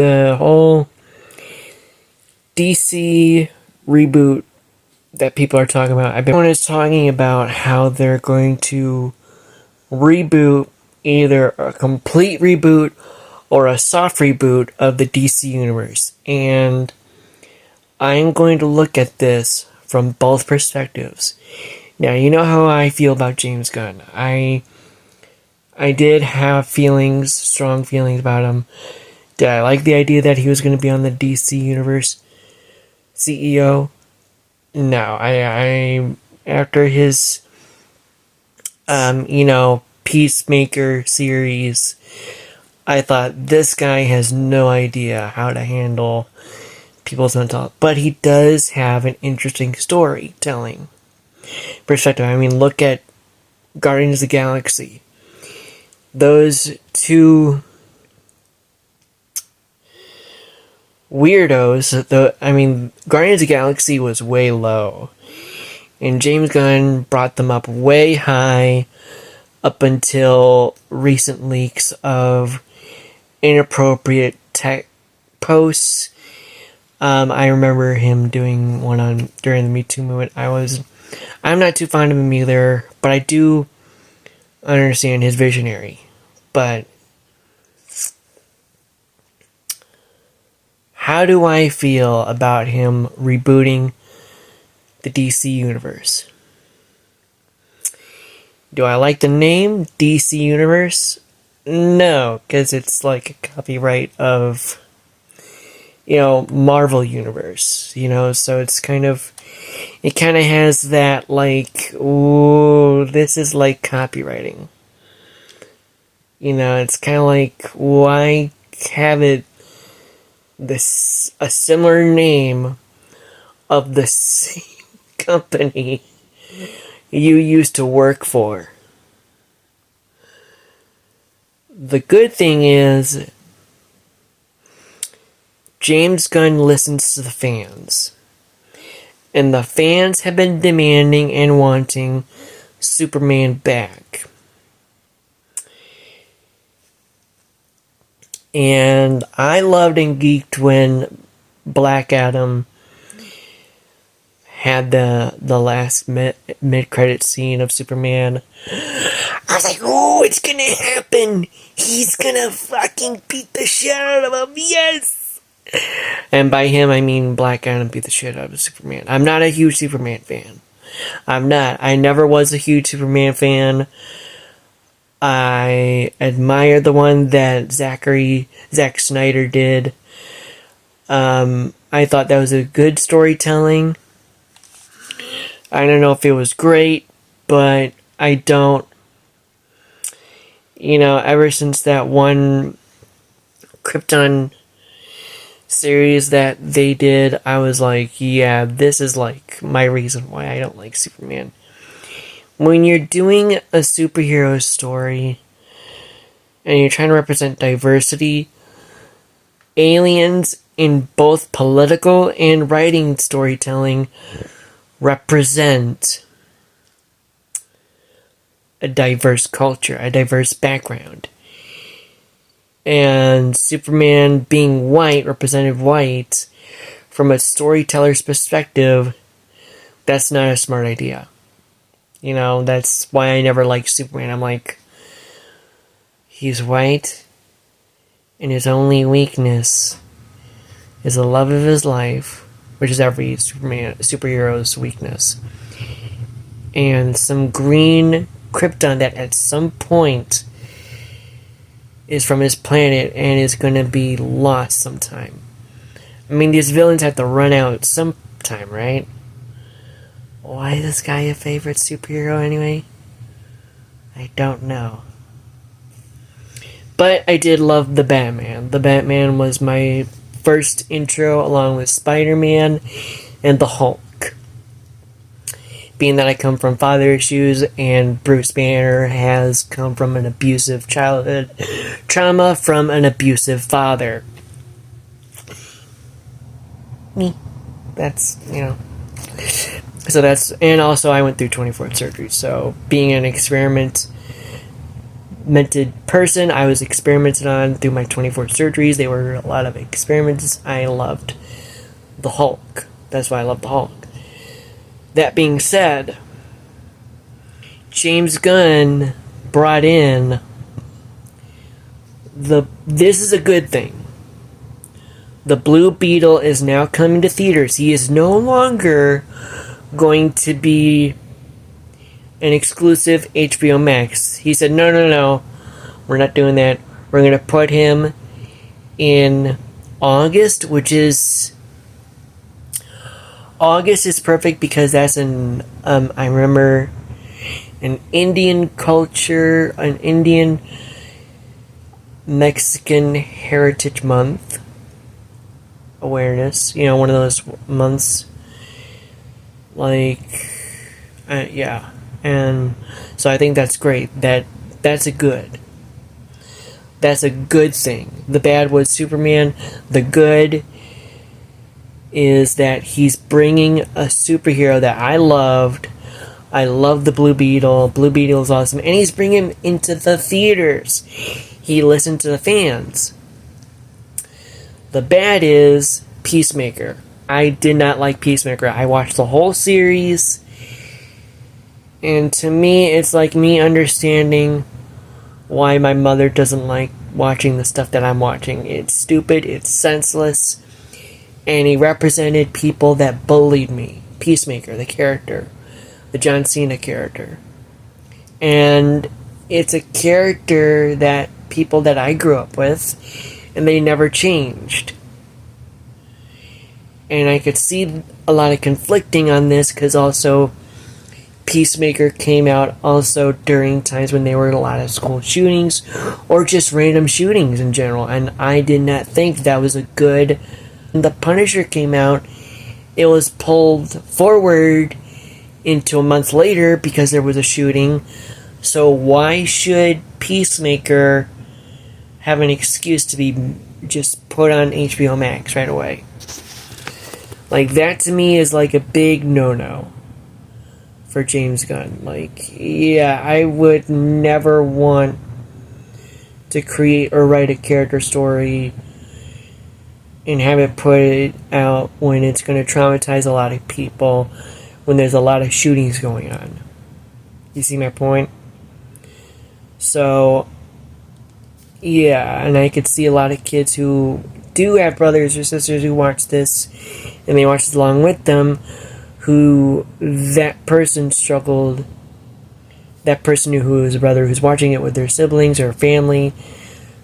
The whole DC reboot that people are talking about. Everyone is talking about how they're going to reboot, either a complete reboot or a soft reboot of the DC universe. And I'm going to look at this from both perspectives. Now, you know how I feel about James Gunn. I did have strong feelings about him. Did I like the idea that he was going to be on the DC Universe CEO? No, I after his, Peacemaker series, I thought this guy has no idea how to handle people's mental health. But he does have an interesting storytelling perspective. I mean, look at Guardians of the Galaxy. Those two weirdos, Guardians of the Galaxy was way low, and James Gunn brought them up way high up until recent leaks of inappropriate tech posts. I remember him doing one during the Me Too movement. I'm not too fond of him either, but I do understand his visionary. But how do I feel about him rebooting the DC Universe? Do I like the name DC Universe? No, because it's like a copyright of, Marvel Universe, so it kind of has that, like, ooh, this is like copywriting. It's kind of like, why have it a similar name of the same company you used to work for? The good thing is, James Gunn listens to the fans. And the fans have been demanding and wanting Superman back. And I loved and geeked when Black Adam had the last mid-credit scene of Superman. I was like, oh, it's gonna happen! He's gonna fucking beat the shit out of him, yes! And by him, I mean Black Adam beat the shit out of Superman. I'm not a huge Superman fan. I'm not. I never was a huge Superman fan. I admire the one that Zack Snyder did. I thought that was a good storytelling. I don't know if it was great, but I don't... ever since that one Krypton series that they did, I was like, yeah, this is like my reason why I don't like Superman. When you're doing a superhero story and you're trying to represent diversity, aliens in both political and writing storytelling represent a diverse culture, a diverse background. And Superman being white, represented white, from a storyteller's perspective, that's not a smart idea. That's why I never liked Superman. I'm like, he's white, and his only weakness is the love of his life, which is every superhero's weakness. And some green Krypton that at some point is from his planet and is going to be lost sometime. I mean, these villains have to run out sometime, right? Why is this guy a favorite superhero anyway? I don't know. But I did love the Batman. The Batman was my first intro along with Spider-Man and the Hulk. Being that I come from father issues and Bruce Banner has come from an abusive childhood trauma from an abusive father. Me. That's, So and also I went through 24 surgeries, so being an experiment experimented person. I was experimented on through my 24 surgeries. They were a lot of experiments. I loved the Hulk. That's why I love the Hulk. That being said, James Gunn brought in this is a good thing. The Blue Beetle is now coming to theaters. He is no longer going to be an exclusive HBO Max. He said, no, we're not doing that. We're going to put him in August, which is... August is perfect because that's I remember an Indian culture, an Indian Mexican Heritage Month awareness. One of those months. Yeah. And so I think that's great. That's a good thing. The bad was Superman. The good is that he's bringing a superhero that I loved. I love the Blue Beetle. Blue Beetle is awesome. And he's bringing him into the theaters. He listened to the fans. The bad is Peacemaker. I did not like Peacemaker. I watched the whole series. And to me, it's like me understanding why my mother doesn't like watching the stuff that I'm watching. It's stupid. It's senseless. And he represented people that bullied me. Peacemaker, the character. The John Cena character. And it's a character that people that I grew up with, and they never changed. And I could see a lot of conflicting on this, because also Peacemaker came out also during times when there were a lot of school shootings, or just random shootings in general, and I did not think that was a good... The Punisher came out, it was pulled forward into a month later because there was a shooting. So why should Peacemaker have an excuse to be just put on HBO Max right away? That to me is a big no-no for James Gunn. I would never want to create or write a character story and have it put out when it's going to traumatize a lot of people, when there's a lot of shootings going on. You see my point? So, yeah, and I could see a lot of kids who do have brothers or sisters who watch this, and they watch this along with them, who that person struggled, that person who is a brother who's watching it with their siblings or family,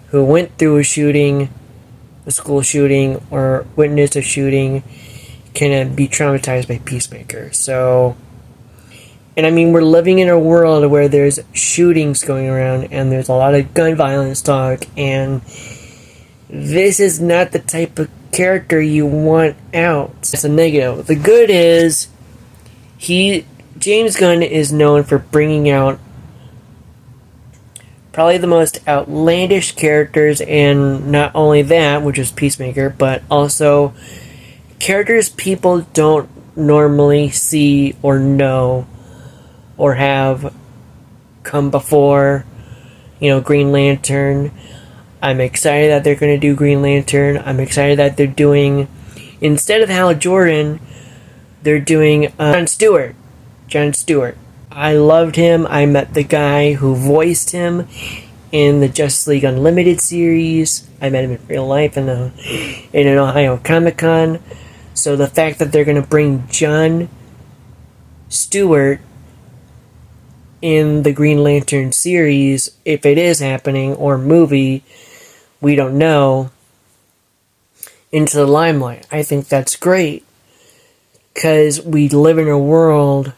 who went through a shooting, a school shooting, or witnessed a shooting, can be traumatized by Peacemaker. So, and I mean, we're living in a world where there's shootings going around, and there's a lot of gun violence talk, and this is not the type of character you want out. It's a negative. The good is, James Gunn is known for bringing out probably the most outlandish characters, and not only that, which is Peacemaker, but also characters people don't normally see or know or have come before. Green Lantern. I'm excited that they're going to do Green Lantern. I'm excited that they're doing, instead of Hal Jordan, they're doing Jon Stewart. Jon Stewart. I loved him. I met the guy who voiced him in the Justice League Unlimited series. I met him in real life in an Ohio Comic-Con. So the fact that they're going to bring Jon Stewart in the Green Lantern series, if it is happening, or movie, we don't know, into the limelight. I think that's great. Because we live in a world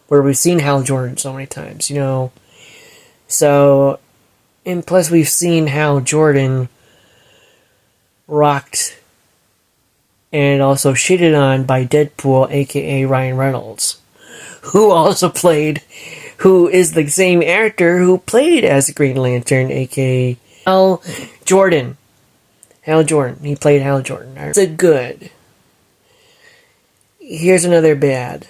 where we've seen Hal Jordan so many times, So, and plus we've seen Hal Jordan rocked and also shitted on by Deadpool, aka Ryan Reynolds, who is the same actor who played as Green Lantern, aka Hal Jordan. He played Hal Jordan. It's a good. Here's another bad.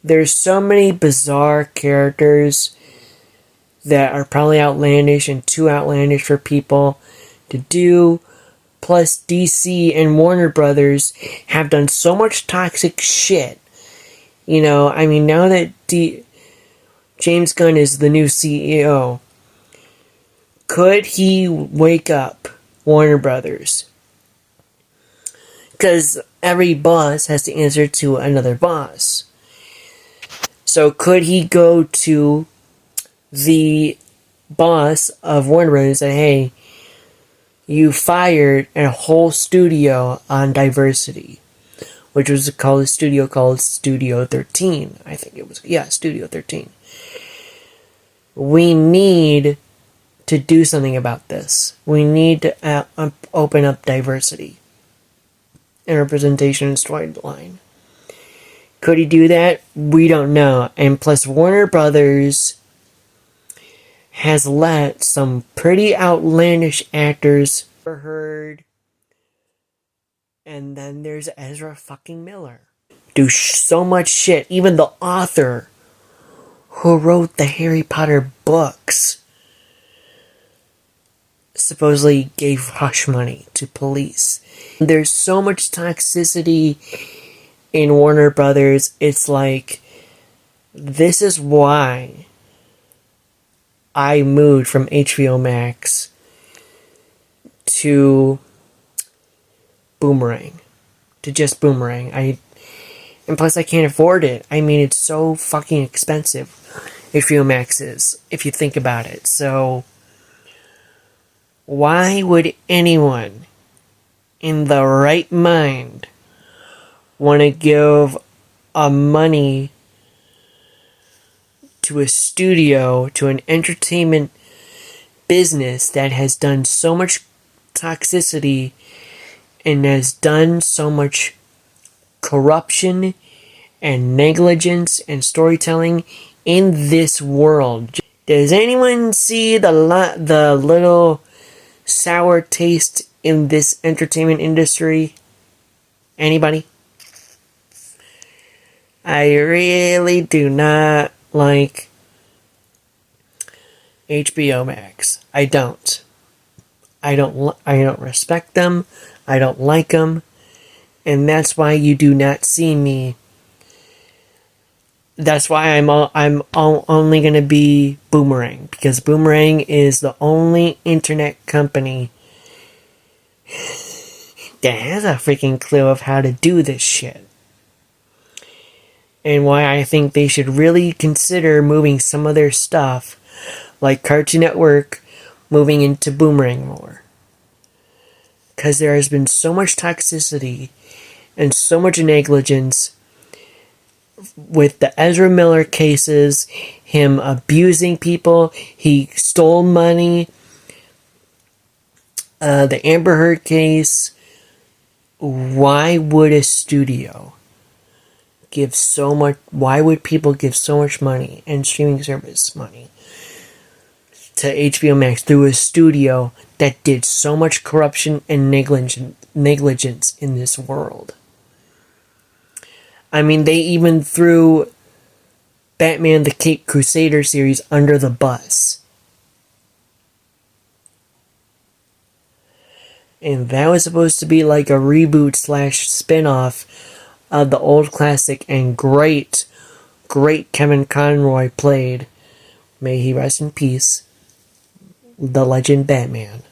There's so many bizarre characters that are probably outlandish and too outlandish for people to do. Plus, DC and Warner Brothers have done so much toxic shit. You know, I mean, now that James Gunn is the new CEO, could he wake up Warner Brothers? Because every boss has to answer to another boss. So could he go to the boss of Warner Brothers and say, hey, you fired a whole studio on diversity, which was called a studio called Studio 13. I think it was, yeah, Studio 13. We need to do something about this. We need to open up diversity and representation in storyline. Could he do that? We don't know. And plus, Warner Brothers has let some pretty outlandish actors heard. And then there's Ezra fucking Miller. Do so much shit. Even the author who wrote the Harry Potter books supposedly gave hush money to police. There's so much toxicity in Warner Brothers. It's like, this is why I moved from HBO Max to Boomerang. To just Boomerang. And plus I can't afford it. I mean, it's so fucking expensive. HBO Max is, if you think about it. So why would anyone in the right mind want to give money to a studio, to an entertainment business that has done so much toxicity and has done so much corruption and negligence and storytelling in this world? Does anyone see the little sour taste in this entertainment industry? Anybody? I really do not like HBO Max. I don't respect them. I don't like them. And that's why you do not see me. That's why I'm only going to be Boomerang. Because Boomerang is the only internet company that has a freaking clue of how to do this shit. And why I think they should really consider moving some of their stuff, like Cartoon Network, moving into Boomerang more. Because there has been so much toxicity and so much negligence with the Ezra Miller cases, him abusing people, he stole money, the Amber Heard case. Why would a studio give so much, why would people give so much money and streaming service money to HBO Max through a studio that did so much corruption and negligence in this world? I mean, they even threw Batman the Caped Crusader series under the bus. And that was supposed to be like a reboot / spin-off of the old classic and great Kevin Conroy played, may he rest in peace, the legend Batman.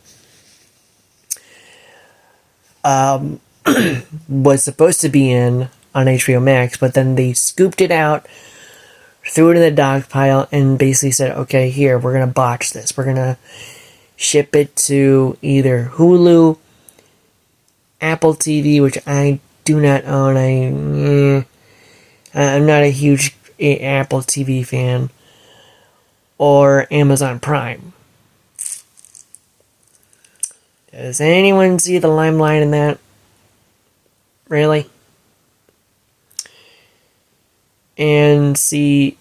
Was supposed to be in on HBO Max, but then they scooped it out, threw it in the dog pile, and basically said, okay, here, we're going to botch this. We're going to ship it to either Hulu, Apple TV, which I do not own. I'm not a huge Apple TV fan, or Amazon Prime. Does anyone see the limelight in that? Really? And see,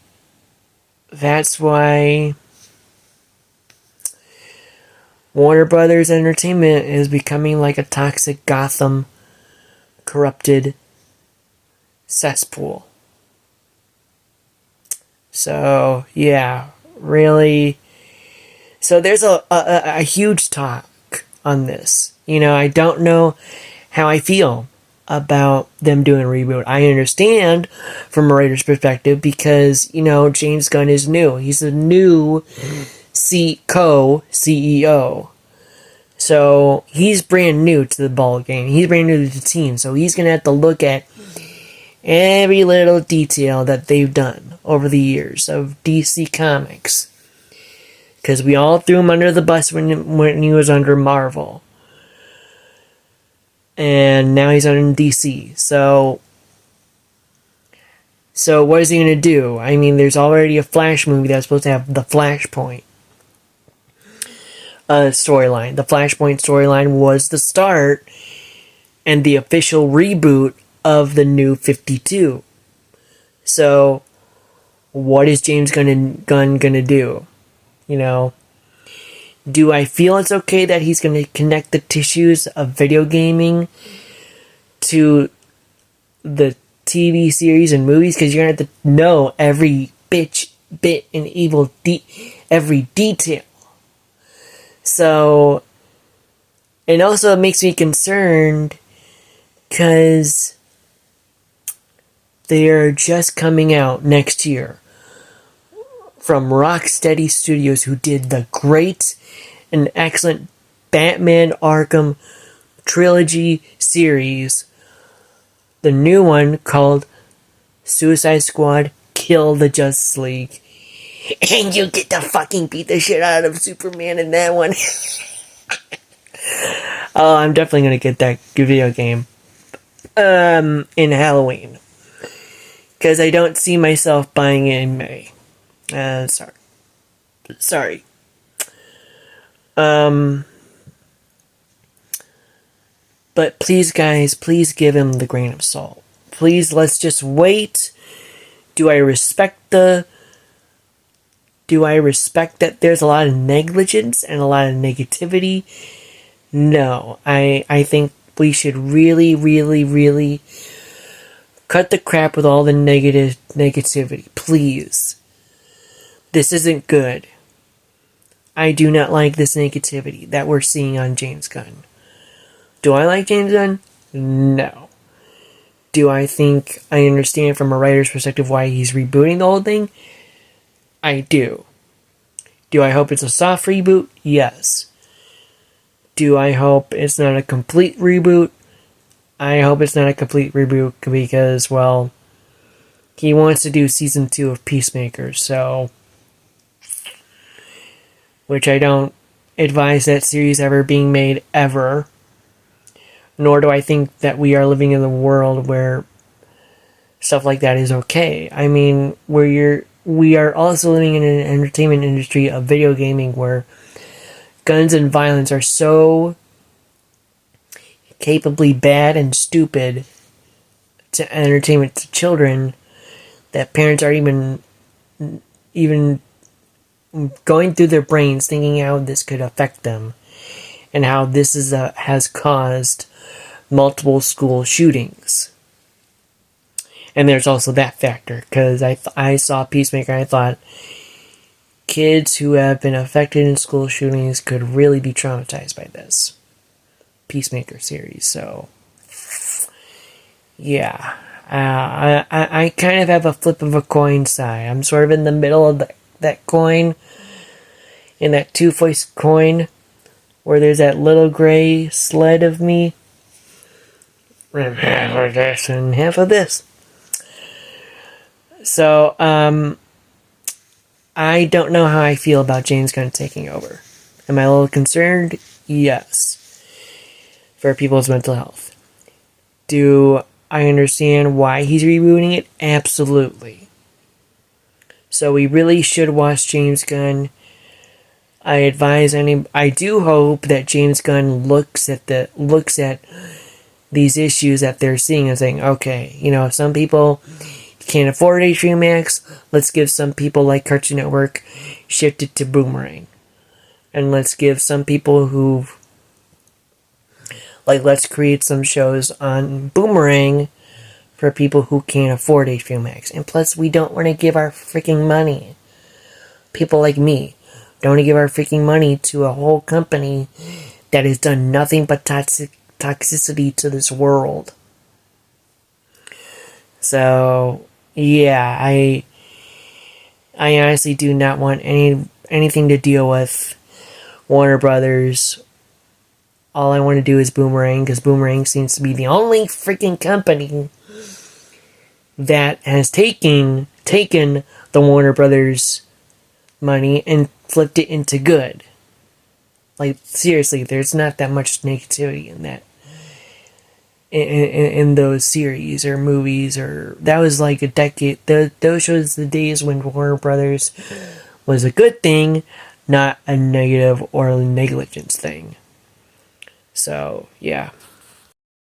that's why Warner Brothers Entertainment is becoming like a toxic Gotham corrupted cesspool. So, yeah, really, So there's a huge talk on this. I don't know how I feel about them doing a reboot. I understand from a writer's perspective because, James Gunn is new. He's a new co-CEO. So he's brand new to the ball game. He's brand new to the team. So he's going to have to look at every little detail that they've done over the years of DC Comics. Because we all threw him under the bus when he was under Marvel. And now he's under DC. So what is he going to do? I mean, there's already a Flash movie that's supposed to have the Flashpoint storyline. The Flashpoint storyline was the start and the official reboot of the New 52. So, what is James Gunn gonna do? Do I feel it's okay that he's going to connect the tissues of video gaming to the TV series and movies? Because you're going to have to know every bit and every detail. So, and also it makes me concerned because they're just coming out next year from Rocksteady Studios, who did the great and excellent Batman Arkham trilogy series. The new one called Suicide Squad Kill the Justice League. And you get to fucking beat the shit out of Superman in that one. Oh, I'm definitely gonna get that video game in Halloween. Because I don't see myself buying it in May. Sorry. But please, guys, please give him the grain of salt. Please, let's just wait. Do I respect that there's a lot of negligence and a lot of negativity? No. I think we should really, really, really cut the crap with all the negativity. Please. This isn't good. I do not like this negativity that we're seeing on James Gunn. Do I like James Gunn? No. Do I think I understand from a writer's perspective why he's rebooting the whole thing? I do. Do I hope it's a soft reboot? Yes. Do I hope it's not a complete reboot? I hope it's not a complete reboot because, well, he wants to do season 2 of Peacemaker, so, which I don't advise that series ever being made ever. Nor do I think that we are living in a world where stuff like that is okay. I mean, we are also living in an entertainment industry of video gaming where guns and violence are so capably bad and stupid to entertainment to children that parents are even going through their brains thinking how this could affect them and how this has caused multiple school shootings. And there's also that factor, because I saw Peacemaker and I thought kids who have been affected in school shootings could really be traumatized by this Peacemaker series. So, yeah. I kind of have a flip of a coin side. I'm sort of in the middle of that coin, in that two-faced coin, where there's that little gray sled of me. And half of this and half of this. So, I don't know how I feel about James Gunn taking over. Am I a little concerned? Yes. For people's mental health. Do I understand why he's rebooting it? Absolutely. So we really should watch James Gunn. I do hope that James Gunn looks at these issues that they're seeing and saying, okay, some people can't afford HBO Max, let's give some people like Cartoon Network shift it to Boomerang. And let's give some people let's create some shows on Boomerang for people who can't afford HBO Max. And plus, we don't want to give our freaking money. People like me Don't want to give our freaking money to a whole company that has done nothing but toxicity to this world. So, yeah, I honestly do not want anything to deal with Warner Brothers. All I want to do is Boomerang, because Boomerang seems to be the only freaking company that has taken the Warner Brothers money and flipped it into good. Like, seriously, there's not that much negativity in that. In those series or movies, or that was like a decade. Those shows the days when Warner Brothers was a good thing, not a negative or negligence thing. So, yeah.